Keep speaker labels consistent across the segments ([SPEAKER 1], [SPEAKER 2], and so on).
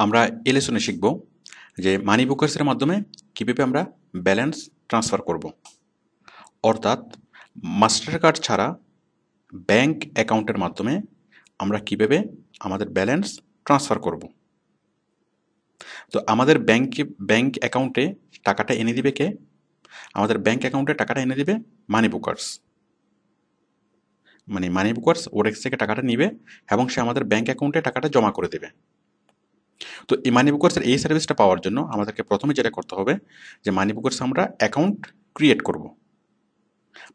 [SPEAKER 1] আমরা এই লেসনে শিখব যে মানি বুকার্সের মাধ্যমে কীভাবে আমরা ব্যালেন্স ট্রান্সফার করব, অর্থাৎ মাস্টার কার্ড ছাড়া ব্যাংক অ্যাকাউন্টের মাধ্যমে আমরা কীভাবে আমাদের ব্যালেন্স ট্রান্সফার করব। তো আমাদের ব্যাংক অ্যাকাউন্টে টাকাটা এনে দিবে কে? আমাদের ব্যাংক অ্যাকাউন্টে টাকাটা এনে দিবে মানি বুকার্স। মানে মানি বুকার্স ওরেক্স থেকে টাকাটা নিবে এবং সে আমাদের ব্যাংক অ্যাকাউন্টে টাকাটা জমা করে দেবে। তো এই মানি বুকার্সের এই সার্ভিসটা পাওয়ার জন্য আমাদেরকে প্রথমে যেটা করতে হবে যে মানি বুকার্স আমরা অ্যাকাউন্ট ক্রিয়েট করব,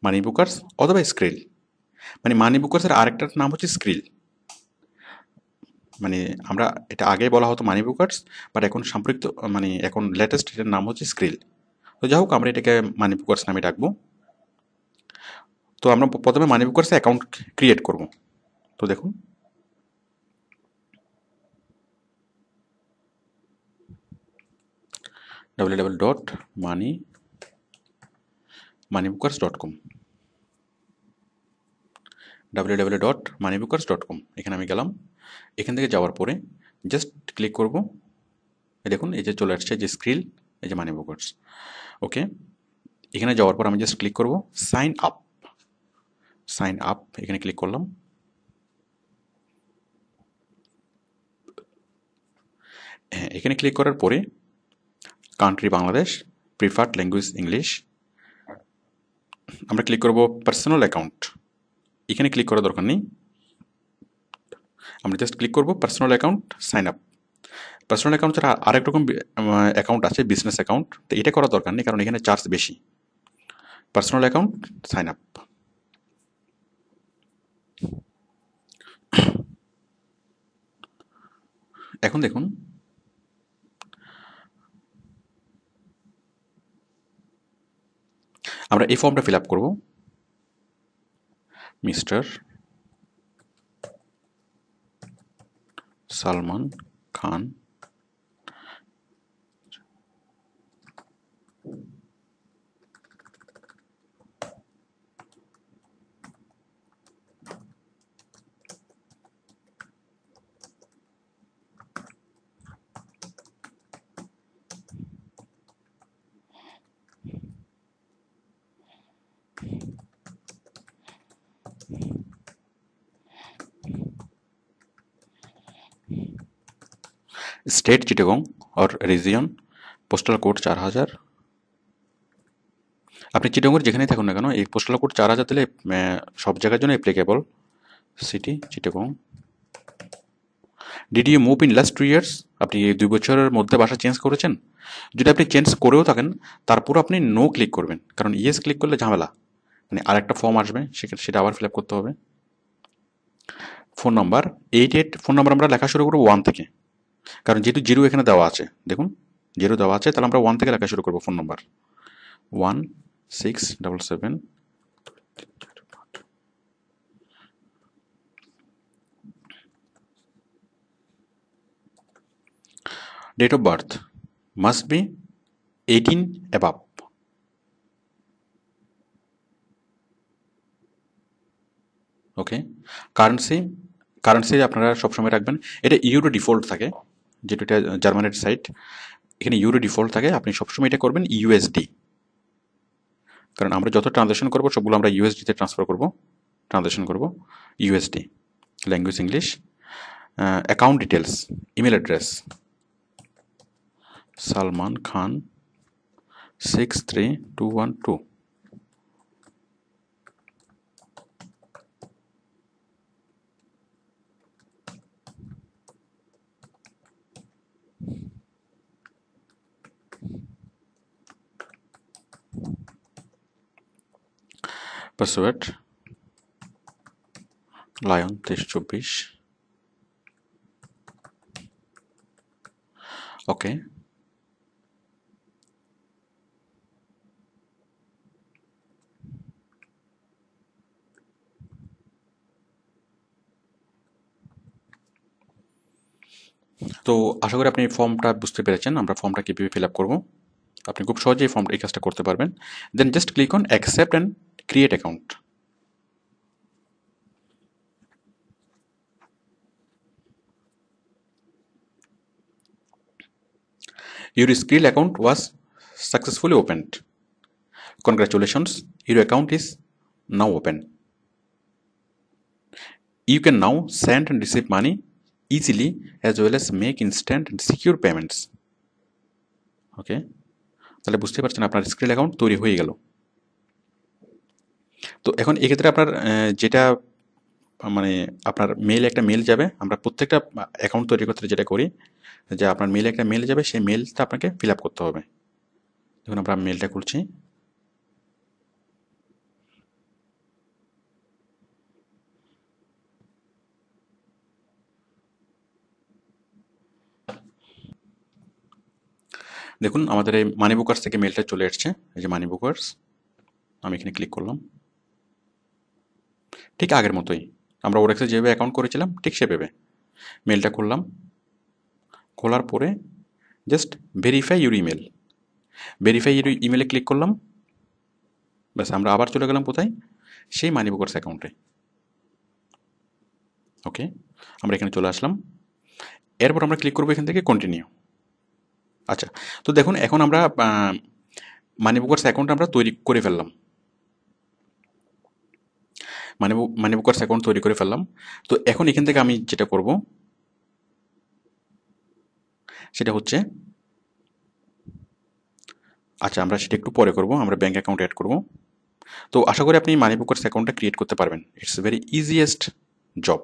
[SPEAKER 1] মানি বুকার্স অথবা স্ক্রিল। মানে মানি বুকার্সের আরেকটার নাম হচ্ছে স্ক্রিল। মানে আমরা এটা আগে বলা হতো মানি বুকার্স, বাট এখন সাম্প্রতিক মানে এখন লেটেস্ট এটার নাম হচ্ছে স্ক্রিল। তো যাই হোক, আমরা এটাকে মানি বুকার্স নামে ডাকবো। তো আমরা প্রথমে মানি বুকার্সে অ্যাকাউন্ট ক্রিয়েট করব। তো দেখুন, www.moneybookers.com www.moneybookers.com এখানে আমি গেলাম। এখান থেকে যাওয়ার পরে জাস্ট ক্লিক করব। দেখুন এই যে চলে আসছে যে স্ক্রিল, এই যে মানি বুকার্স। ওকে, এখানে যাওয়ার পর আমি জাস্ট ক্লিক করব সাইন আপ। এখানে ক্লিক করলাম। হ্যাঁ, এখানে ক্লিক করার পরে country Bangladesh, preferred language English, আমরা ক্লিক করব পার্সোনাল অ্যাকাউন্ট। এখানে ক্লিক করার দরকার নেই, আমরা জাস্ট ক্লিক করব personal account sign up. Personal account ছাড়া আরেক রকম অ্যাকাউন্ট আছে, বিজনেস অ্যাকাউন্ট। তো এটা করার দরকার নেই, কারণ এখানে চার্জ বেশি। Personal account sign up. এখন দেখুন, আমরা এই ফর্মটা ফিল আপ করবো। Mister Salman Khan state Chittagong or region, postal code 4000। আপনি চিটাগংয়ের যেখানেই থাকুন না কেন, এই পোস্টাল কোড 4000 দিলে সব জায়গার জন্য applicable. City Chittagong. Did you move in last 2 years? আপনি এই 2 বছরের মধ্যে বাসা চেঞ্জ করেছেন? যদি আপনি চেঞ্জ করেও থাকেন, তারপর আপনি নো ক্লিক করবেন, কারণ ইয়েস ক্লিক করলে ঝামেলা। মানে আরেকটা ফর্ম আসবে, সেটা আবার ফিল আপ করতে হবে। ফোন নাম্বার 88, ফোন নাম্বার আমরা লেখা শুরু করবো 1 থেকে, কারণ যেহেতু 0 এখানে দেওয়া আছে, দেখুন 0 দেওয়া আছে, তাহলে আমরা 1 থেকে লেখা শুরু করবো। Phone number 1677। Date of birth must be 18 above. Okay, currency আপনারা সবসময় রাখবেন, এটা ইউরো ডিফল্ট থাকে, যেটা জার্মানের সাইট, এখানে ইউরো ডিফল্ট থাকে। আপনি সবসময় এটা করবেন ইউএসডি, কারণ আমরা যত ট্রানজাকশন করবো সবগুলো আমরা ইউএসডিতে ট্রানজাকশন করবো USD. Language English. Account details, email address Salman Khan 63212। Password lion 2324। Okay, তো আশা করি আপনি ফর্মটা বুঝতে পেরেছেন, আমরা ফর্মটা কীভাবে ফিল আপ করবো। আপনি খুব সহজেই এই কাজটা করতে পারবেন। Then just click on accept and create account. Your Skrill account was successfully opened. Congratulations, your account is now open. You can now send and receive money easily as well as make instant and secure payments. ওকে, তাহলে বুঝতে পারছেন আপনার krill account তৈরি হয়ে গেল। তো এখন এক্ষেত্রে আপনার যেটা মানে আপনার মেইলে একটা মেল যাবে, আমরা প্রত্যেকটা অ্যাকাউন্ট তৈরি করতে যেটা করি যে আপনার মেইলে একটা মেল যাবে, সেই মেলটা আপনাকে ফিল আপ করতে হবে। দেখুন আমরা মেলটা খুলছি। দেখুন আমাদের এই মানি বুকার্স থেকে মেলটা চলে এসছে, এই যে মানি বুকার্স, আমি এখানে ক্লিক করলাম। ঠিক আগের মতোই আমরা ওরেক্সে যেভাবে অ্যাকাউন্ট করেছিলাম ঠিক সেভাবে মেলটা খুললাম। খোলার পরে just verify your email, verify your ইমেলে ক্লিক করলাম। ব্যাস আমরা আবার চলে গেলাম কোথায়, সেই মানি বুকার্স অ্যাকাউন্টে। ওকে, আমরা এখানে চলে আসলাম। এরপর আমরা ক্লিক করবো এখান থেকে কন্টিনিউ। আচ্ছা, তো দেখুন এখন আমরা মানি বুকার্স অ্যাকাউন্ট আমরা তৈরি করে ফেললাম, মানি বুকার্স অ্যাকাউন্ট তৈরি করে ফেললাম। তো এখন এখান থেকে আমি যেটা করব সেটা হচ্ছে, আচ্ছা আমরা সেটা একটু পরে করব, আমরা ব্যাঙ্ক অ্যাকাউন্ট অ্যাড করব। তো আশা করি আপনি মানি বুকার্স অ্যাকাউন্টটা ক্রিয়েট করতে পারবেন। It's very easiest job.